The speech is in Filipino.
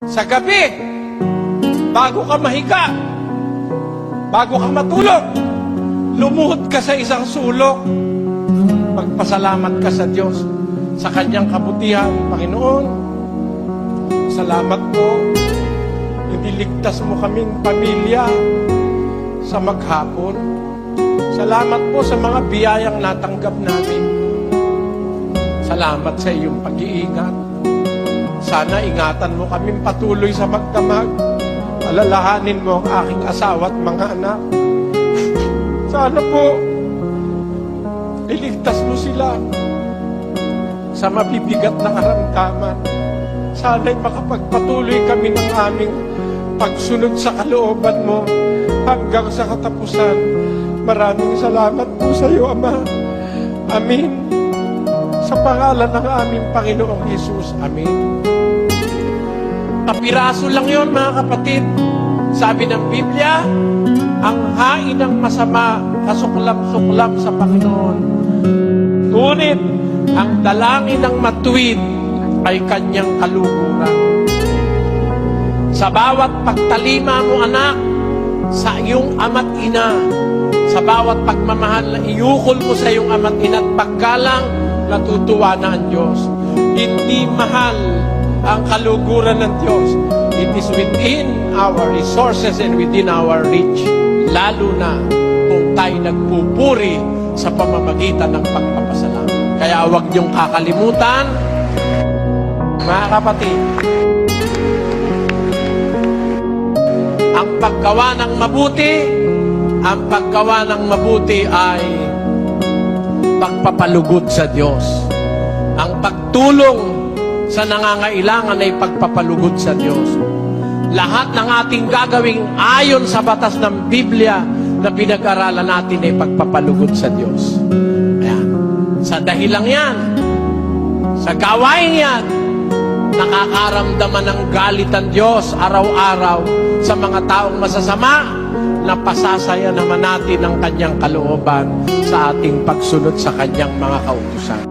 Sa gabi, bago ka mahiga, bago ka matulog, lumuhod ka sa isang sulok. Magpasalamat ka sa Diyos, sa Kanyang kabutihan. Panginoon, salamat po. Iniligtas mo kaming pamilya sa maghapon. Salamat po sa mga biyayang natanggap namin. Salamat sa iyong pag-iingat. Sana ingatan mo kaming patuloy sa magdamag. Alalahanin mo ang aking asawa at mga anak. Sana po, iligtas mo sila sa mabibigat na karamdaman. Sana'y makapagpatuloy kami ng aming pagsunod sa kalooban mo hanggang sa katapusan. Maraming salamat po sa iyo, Ama. Amin. Sa pangalan ng aming Panginoong Hesus. Amen. Kapiraso lang yon, mga kapatid. Sabi ng Biblia, ang hain ng masama kasuklam-suklam sa Panginoon. Ngunit ang dalangin ng matuwid ay kanyang kaluguran. Sa bawat pagtalima mo, anak, sa iyong ama't ina, sa bawat pagmamahal na iukol mo sa iyong ama't ina at paggalang, natutuwa na ang Diyos. Hindi mahal ang kaluguran ng Diyos. It is within our resources and within our reach. Lalo na kung tayo nagpupuri sa pamamagitan ng pagpapasalamat. Kaya huwag niyong kakalimutan, mga kapatid, ang paggawa ng mabuti ay pagpapalugod sa Diyos. Ang pagtulong sa nangangailangan ay pagpapalugod sa Diyos. Lahat ng ating gagawing ayon sa batas ng Biblia na pinag-aralan natin ay pagpapalugod sa Diyos. Ayan. Sa dahilang yan, sa gawain yan, nakakaramdaman ng galit ang Diyos araw-araw sa mga taong masasama, na pasasaya naman natin ang kanyang kalooban sa ating pagsunod sa kanyang mga kautusan.